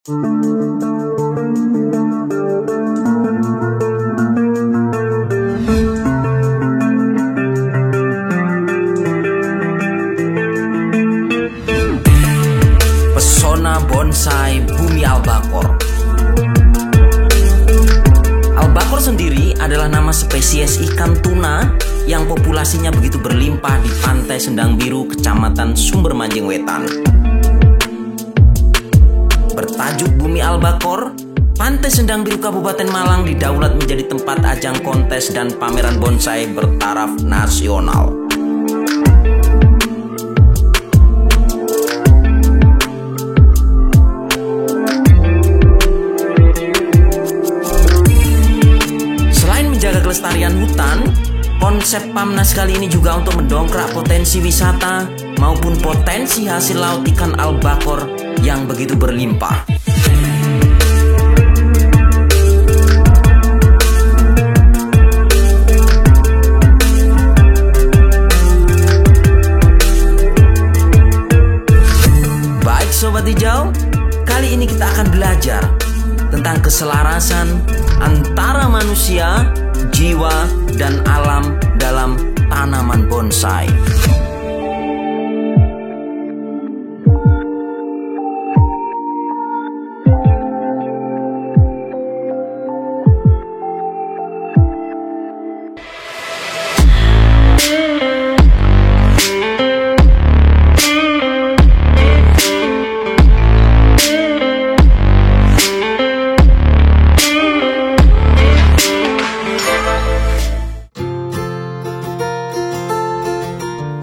Pesona bonsai Bumi Albacor. Albacor sendiri adalah nama spesies ikan tuna yang populasinya begitu berlimpah di Pantai Sendang Biru, Kecamatan Sumber Manjing Wetan. Bertajuk Bumi Albacor, Pantai Sendang Biru Kabupaten Malang didaulat menjadi tempat ajang kontes dan pameran bonsai bertaraf nasional. Selain menjaga kelestarian hutan, konsep Pamnas kali ini juga untuk mendongkrak potensi wisata maupun potensi hasil laut ikan albacor yang begitu berlimpah. Baik Sobat Hijau, kali ini kita akan belajar tentang keselarasan antara manusia, jiwa, dan alam dalam tanaman bonsai.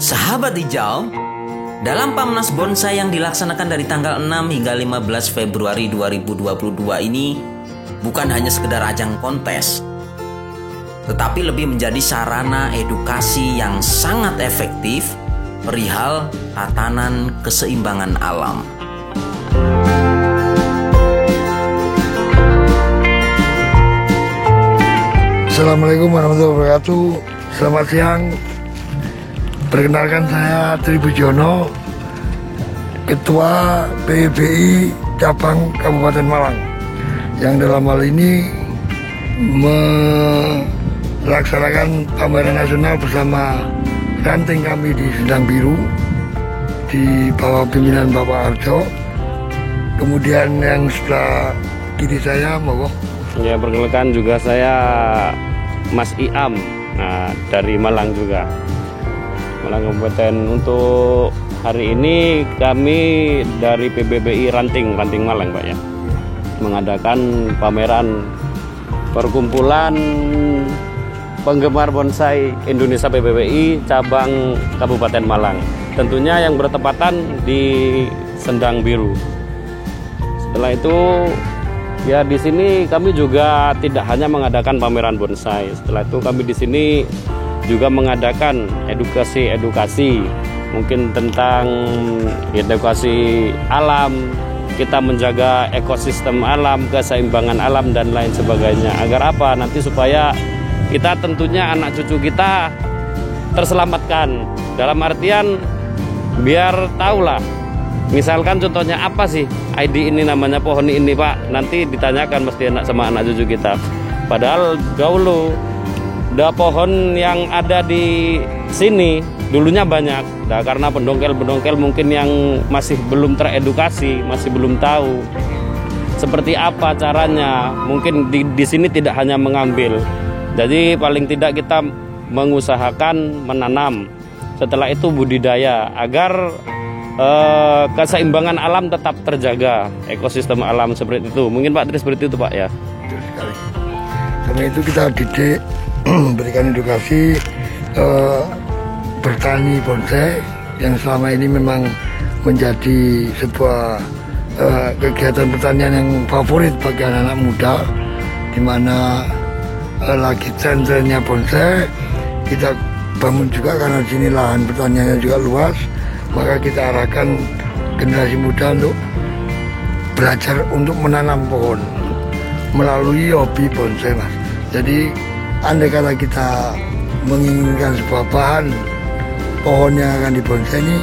Sahabat Hijau, dalam Pamnas Bonsai yang dilaksanakan dari tanggal 6 hingga 15 Februari 2022 ini bukan hanya sekedar ajang kontes, tetapi lebih menjadi sarana edukasi yang sangat efektif perihal tatanan keseimbangan alam. Assalamualaikum warahmatullahi wabarakatuh. Selamat siang. Perkenalkan, saya Tri Bujono, Ketua PBI Cabang Kabupaten Malang, yang dalam hal ini melaksanakan pameran nasional bersama ranting kami di Sendang Biru di bawah pimpinan Bapak Arjo. Kemudian yang sebelah kiri saya, monggo. Ya, perkenalkan juga saya Mas Iam, dari Malang juga. Malang Kabupaten. Untuk hari ini kami dari PBBI Ranting Malang, Pak ya, mengadakan pameran perkumpulan penggemar bonsai Indonesia PBBI cabang Kabupaten Malang. Tentunya yang bertepatan di Sendang Biru. Setelah itu ya di sini kami juga tidak hanya mengadakan pameran bonsai. Setelah itu kami di sini juga mengadakan edukasi mungkin tentang edukasi alam, kita menjaga ekosistem alam, keseimbangan alam dan lain sebagainya. Agar apa? Nanti supaya kita tentunya anak cucu kita terselamatkan. Dalam artian biar tahulah, misalkan contohnya apa sih ID ini namanya pohon ini Pak, nanti ditanyakan mesti sama anak cucu kita. Padahal dahulu pohon yang ada di sini dulunya banyak. Nah, karena pendongkel mungkin yang masih belum teredukasi, masih belum tahu seperti apa caranya. Mungkin di sini tidak hanya mengambil. Jadi paling tidak kita mengusahakan menanam. Setelah itu budidaya agar keseimbangan alam tetap terjaga, ekosistem alam seperti itu. Mungkin Pak Tri seperti itu Pak ya. Betul sekali. Karena itu kita didik, berikan edukasi bertani bonsai yang selama ini memang menjadi sebuah kegiatan pertanian yang favorit bagi anak-anak muda, di mana lagi tren-trennya bonsai. Kita bangun juga karena di sini lahan pertaniannya juga luas, maka kita arahkan generasi muda untuk belajar untuk menanam pohon melalui hobi bonsai, Mas. Jadi andai kata kita menginginkan sebuah bahan pohon yang akan dibonsai ini,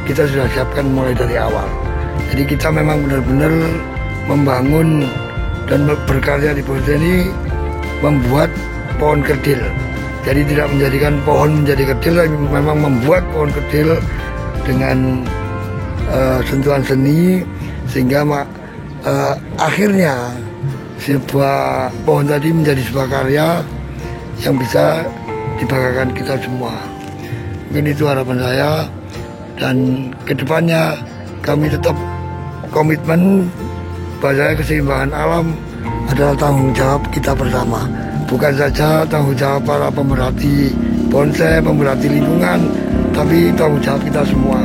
kita sudah siapkan mulai dari awal. Jadi kita memang benar-benar membangun dan berkarya di bonsai ini membuat pohon kerdil. Jadi tidak menjadikan pohon menjadi kerdil, tapi memang membuat pohon kerdil dengan sentuhan seni, sehingga akhirnya sebuah pohon tadi menjadi sebuah karya yang bisa dibanggakan kita semua. Mungkin itu harapan saya, dan kedepannya kami tetap komitmen bahwa keseimbangan alam adalah tanggung jawab kita bersama. Bukan saja tanggung jawab para pemerhati bonsai, pemerhati lingkungan, tapi tanggung jawab kita semua.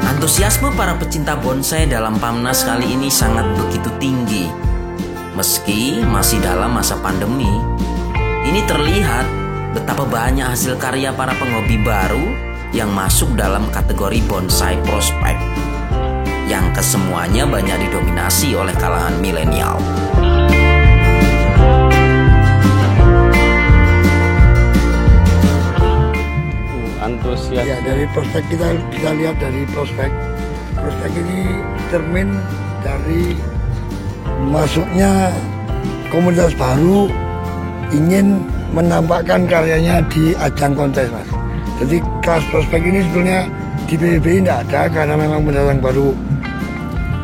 Antusiasme para pecinta bonsai dalam PAMNAS kali ini sangat begitu tinggi. Meski masih dalam masa pandemi, ini terlihat betapa banyak hasil karya para penghobi baru yang masuk dalam kategori bonsai prospek, yang kesemuanya banyak didominasi oleh kalangan milenial. Antusias. Ya, dari prospek kita bisa lihat dari prospek ini cermin dari masuknya komunitas baru ingin menampakkan karyanya di ajang kontes, Mas. Jadi kelas prospek ini sebetulnya di PBBI tidak ada, karena memang pendatang baru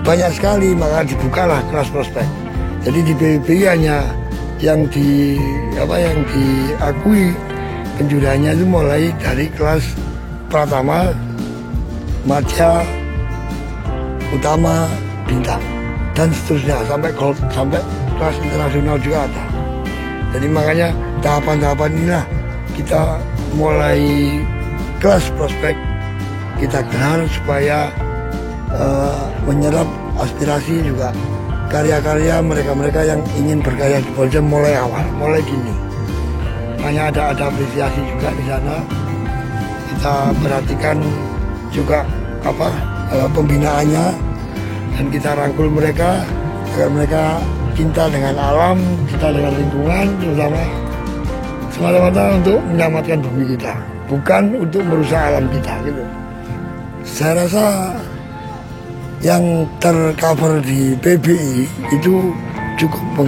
banyak sekali, maka dibukalah kelas prospek. Jadi di PBBI hanya yang diakui penjuriannya itu mulai dari kelas pratama, madya, utama, bintang, dan seterusnya sampai gold, sampai kelas internasional juga ada. Jadi makanya tahapan-tahapan inilah kita mulai kelas prospek kita gelar supaya menyerap aspirasi juga karya-karya mereka-mereka yang ingin berkarya di bonsai mulai awal, mulai dini. Hanya ada apresiasi juga di sana. Kita perhatikan juga pembinaannya, dan kita rangkul mereka agar mereka cinta dengan alam, cinta dengan lingkungan, terutama semata-mata untuk menyelamatkan bumi kita, bukan untuk merusak alam kita gitu. Saya rasa yang tercover di PBI itu cukup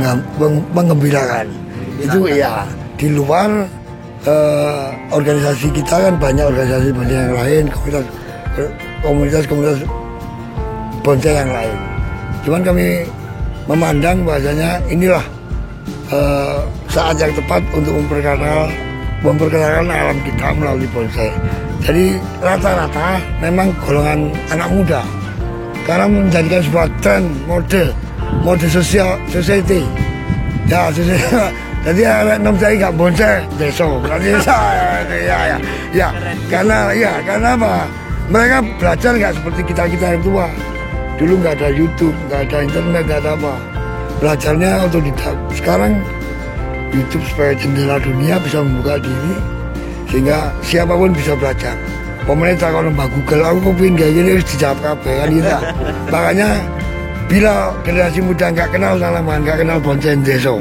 menggembirakan. Itu ya, di luar organisasi kita kan banyak organisasi bonsai yang lain, komunitas bonsai yang lain. Cuman kami memandang bahasanya inilah saat yang tepat untuk memperkenalkan alam kita melalui bonsai. Jadi rata-rata memang golongan anak muda, karena menjadikan sebuah tren, mode society. Ya, jadi anak nom saya nggak bonsai besok. Berarti ya, karena apa? Mereka belajar nggak seperti kita yang tua. Dulu nggak ada YouTube, nggak ada internet, nggak ada apa. Belajarnya otodidak. Sekarang YouTube sebagai jendela dunia bisa membuka diri, sehingga siapapun bisa belajar. Pemerintah kalau mbak Google, aku pengen kayak gini harus dijawab kabeh kan gitu. Makanya bila generasi muda nggak kenal tanaman, nggak kenal bonsai desa.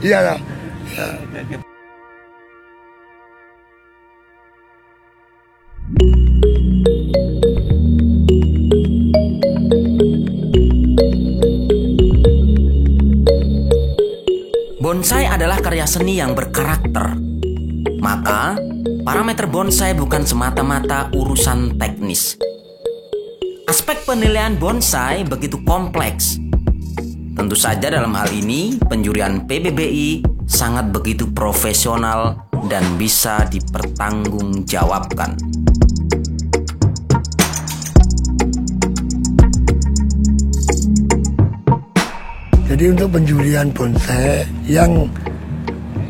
Iya lah. Bonsai adalah karya seni yang berkarakter. Maka, parameter bonsai bukan semata-mata urusan teknis. Aspek penilaian bonsai begitu kompleks. Tentu saja dalam hal ini, penjurian PBBI sangat begitu profesional dan bisa dipertanggungjawabkan. Jadi untuk penjurian bonsai yang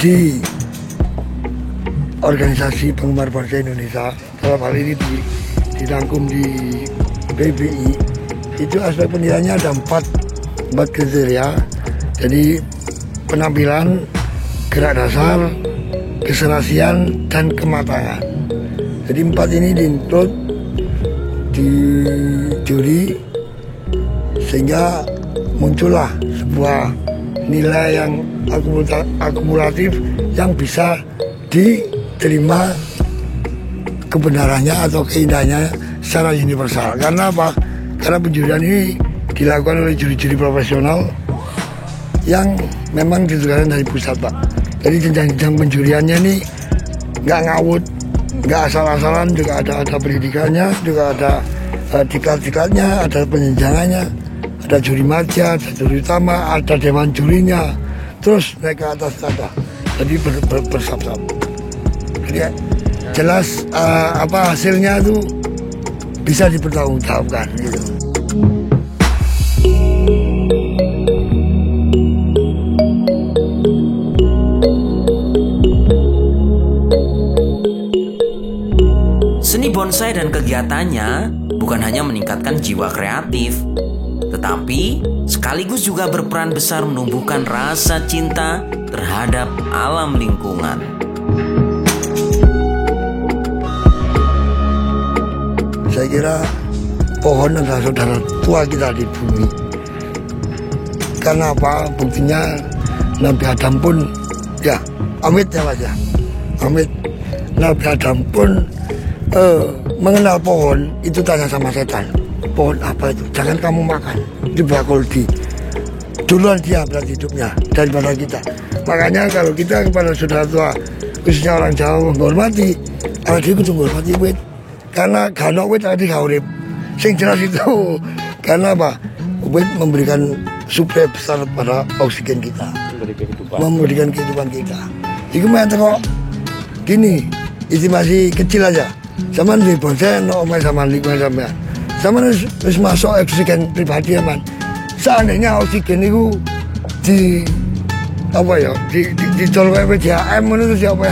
di organisasi penggemar bonsai Indonesia, dalam hal ini dirangkum di PBI, itu aspek penilaiannya ada 4 kriteria. Jadi penampilan, gerak dasar, keserasian, dan kematangan. Jadi 4 ini di-include di juri, sehingga muncullah sebuah nilai yang akumulatif yang bisa diterima kebenarannya atau keindahannya secara universal. Karena apa? Karena penjurian ini dilakukan oleh juri-juri profesional yang memang ditugaskan dari pusat, Pak. Jadi jenjang-jenjang penjuriannya ini nggak ngawut, nggak asal-asalan, juga ada pendidikannya, juga ada diklat-diklatnya, ada penjenjangannya, ada juri madya, ada juri utama, ada dewan jurinya, terus naik ke atas tata. Jadi bersab-sab. Jadi jelas apa hasilnya itu bisa dipertanggungjawabkan gitu. Seni bonsai dan kegiatannya bukan hanya meningkatkan jiwa kreatif, tetapi sekaligus juga berperan besar menumbuhkan rasa cinta terhadap alam lingkungan. Saya kira pohon adalah saudara tua kita di bumi. Karena apa? Buktinya Nabi Adam pun, ya amit ya Mas ya, amit. Nabi Adam pun mengenal pohon, itu tanya sama setan, pohon apa itu? Jangan kamu makan, itu bakul di. Duluan dia berarti hidupnya daripada kita. Makanya kalau kita kepada saudara tua, khususnya orang Jawa menghormati, awake dhewe kudu menghormati wit. Karena gak wit tadi gak urip. Sing jelas itu karena apa? Wit memberikan suplai besar pada oksigen kita, memberikan kehidupan kita. Itu mah kok gini, itu masih kecil aja. Zaman di bonsai no omai sama lingkungan sampean. Zaman harus masuk oksigen pribadi aman. Seandainya oksigen itu di apa ya? Dicolok PDAM itu siapa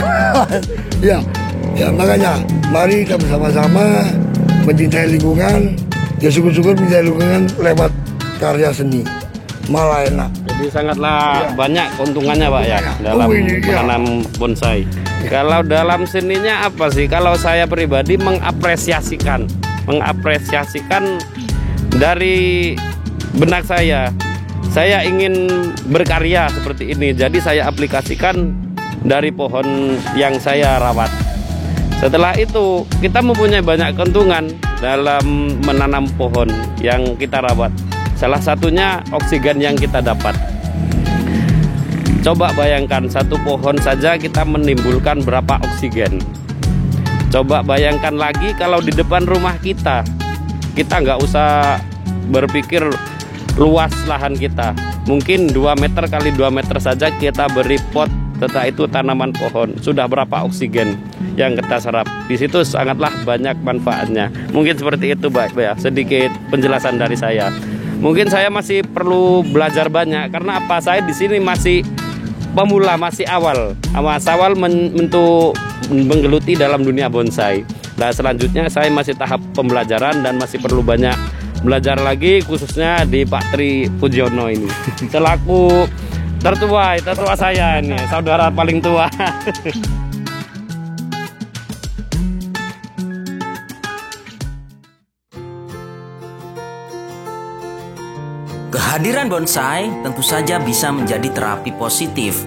ya? Ya makanya mari kita bersama-sama mencintai lingkungan. Ya syukur-syukur mencintai lingkungan lewat karya seni. Malah enak. Jadi sangatlah banyak keuntungannya Pak ya dalam menanam bonsai. Kalau dalam seninya apa sih? Kalau saya pribadi mengapresiasikan dari benak saya. Saya ingin berkarya seperti ini. Jadi saya aplikasikan dari pohon yang saya rawat. Setelah itu kita mempunyai banyak keuntungan dalam menanam pohon yang kita rawat. Salah satunya oksigen yang kita dapat. Coba bayangkan satu pohon saja kita menimbulkan berapa oksigen. Coba bayangkan lagi kalau di depan rumah kita nggak usah berpikir luas lahan kita. Mungkin 2 meter kali 2 meter saja kita beri pot, setelah itu tanaman pohon. Sudah berapa oksigen yang kita serap? Di situ sangatlah banyak manfaatnya. Mungkin seperti itu Pak ya, sedikit penjelasan dari saya. Mungkin saya masih perlu belajar banyak karena apa? Saya di sini masih pemula, masih awal untuk menggeluti dalam dunia bonsai. Nah selanjutnya saya masih tahap pembelajaran dan masih perlu banyak belajar lagi, khususnya di Pak Tri Pujiono ini selaku tertua saya ini, saudara paling tua. Kehadiran bonsai tentu saja bisa menjadi terapi positif,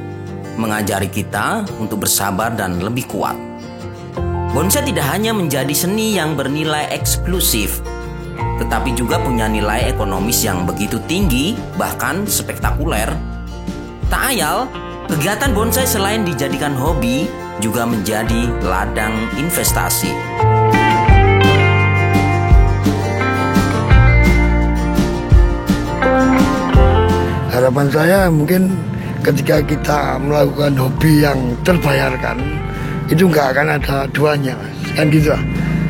mengajari kita untuk bersabar dan lebih kuat. Bonsai tidak hanya menjadi seni yang bernilai eksklusif, tetapi juga punya nilai ekonomis yang begitu tinggi, bahkan spektakuler. Tak ayal, kegiatan bonsai selain dijadikan hobi, juga menjadi ladang investasi. Harapan saya mungkin ketika kita melakukan hobi yang terbayarkan, itu nggak akan ada duanya, kan gitu lah.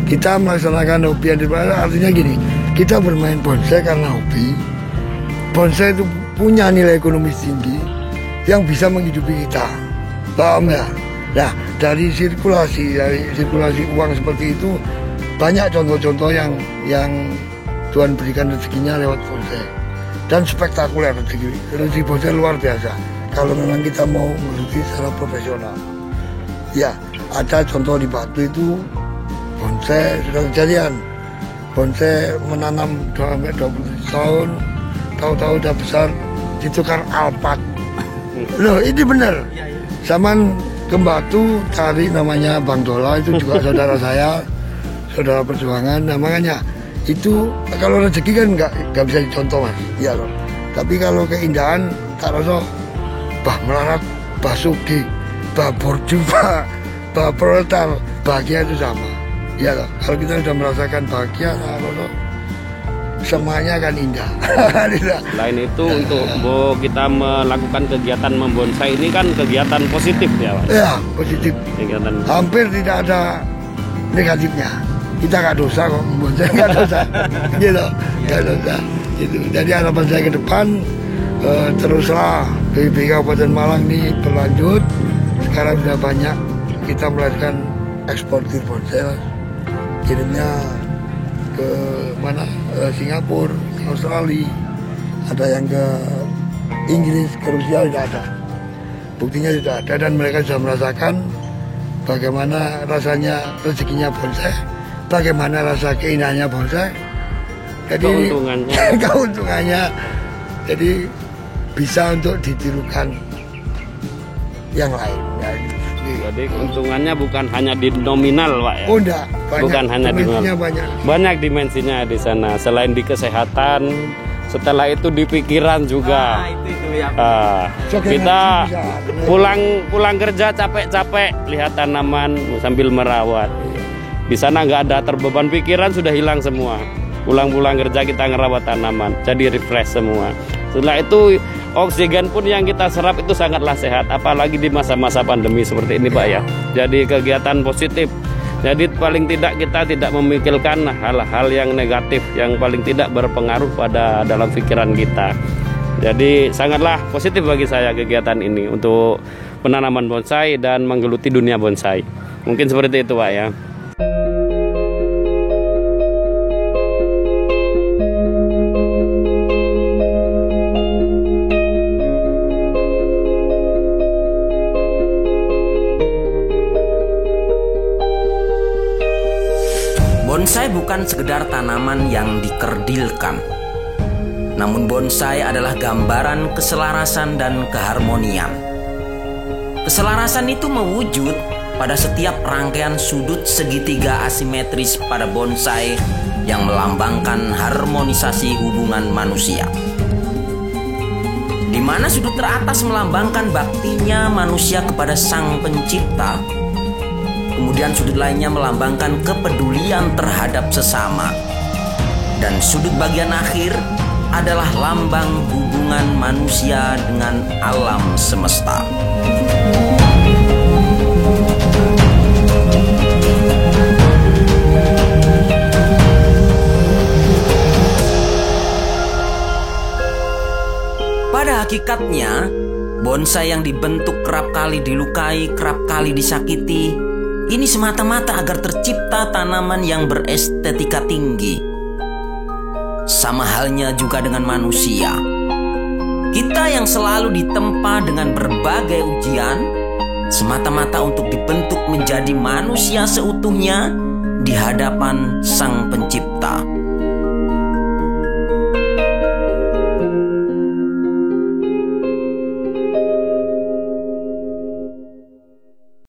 Kita melaksanakan hobi yang terbayarkan, artinya gini, kita bermain bonsai karena hobi. Bonsai itu punya nilai ekonomis tinggi yang bisa menghidupi kita, paham ya? Nah, dari sirkulasi uang seperti itu, banyak contoh-contoh yang Tuhan berikan rezekinya lewat bonsai. Dan spektakuler rezeki bonsai luar biasa kalau memang kita mau menggeluti secara profesional. Ya, ada contoh di Batu itu bonsai sudah kejadian. Bonsai menanam 20 tahun, tahu-tahu udah besar, ditukar alpat. Loh, ini benar. Zaman ke Batu cari namanya Bang Dola, itu juga saudara saya. saudara perjuangan. Nah makanya itu kalau rezeki kan nggak bisa dicontoh mas, ya loh. Tapi kalau keindahan tak rasa bah melarat, bah sugi, bah borju, bah proletar, bahagia itu sama. Ya loh. Kalau kita sudah merasakan bahagia, tak rasa semuanya akan indah. Selain itu untuk kita melakukan kegiatan membonsai ini kan kegiatan positif ya Pak? Ya positif. Kegiatan hampir tidak ada negatifnya. Kita nggak dosa kok membonsai, nggak dosa, gitu, nggak dosa. Gitu. Jadi harapan saya ke depan teruslah PBB Kabupaten Malang ini berlanjut. Sekarang sudah banyak kita melakukan eksportir bonsai, kirimnya ke mana, Singapura, Australia, ada yang ke Inggris, ke Rusia, sudah ada. Buktinya sudah ada dan mereka sudah merasakan bagaimana rasanya rezekinya bonsai, bagaimana rasa keindahannya bonsai. Jadi keuntungannya jadi bisa untuk ditirukan yang lain. Jadi keuntungannya bukan hanya di nominal Pak ya? Oh enggak, bukan hanya di nominal. Banyak dimensinya di sana. Selain di kesehatan, setelah itu di pikiran juga. Kita pulang kerja capek-capek lihat tanaman sambil merawat. Di sana nggak ada terbeban pikiran, sudah hilang semua. Pulang kerja kita ngerawat tanaman, jadi refresh semua. Setelah itu oksigen pun yang kita serap itu sangatlah sehat, apalagi di masa-masa pandemi seperti ini Pak ya. Jadi kegiatan positif. Jadi paling tidak kita tidak memikirkan hal-hal yang negatif, yang paling tidak berpengaruh pada dalam pikiran kita. Jadi sangatlah positif bagi saya kegiatan ini untuk penanaman bonsai dan menggeluti dunia bonsai. Mungkin seperti itu Pak ya. Bonsai bukan sekedar tanaman yang dikerdilkan. Namun bonsai adalah gambaran keselarasan dan keharmonian. Keselarasan itu mewujud pada setiap rangkaian sudut segitiga asimetris pada bonsai yang melambangkan harmonisasi hubungan manusia. Di mana sudut teratas melambangkan baktinya manusia kepada Sang Pencipta, kemudian sudut lainnya melambangkan kepedulian terhadap sesama. Dan sudut bagian akhir adalah lambang hubungan manusia dengan alam semesta. Pada hakikatnya, bonsai yang dibentuk kerap kali dilukai, kerap kali disakiti, ini semata-mata agar tercipta tanaman yang berestetika tinggi. Sama halnya juga dengan manusia. Kita yang selalu ditempa dengan berbagai ujian, semata-mata untuk dibentuk menjadi manusia seutuhnya di hadapan Sang Pencipta.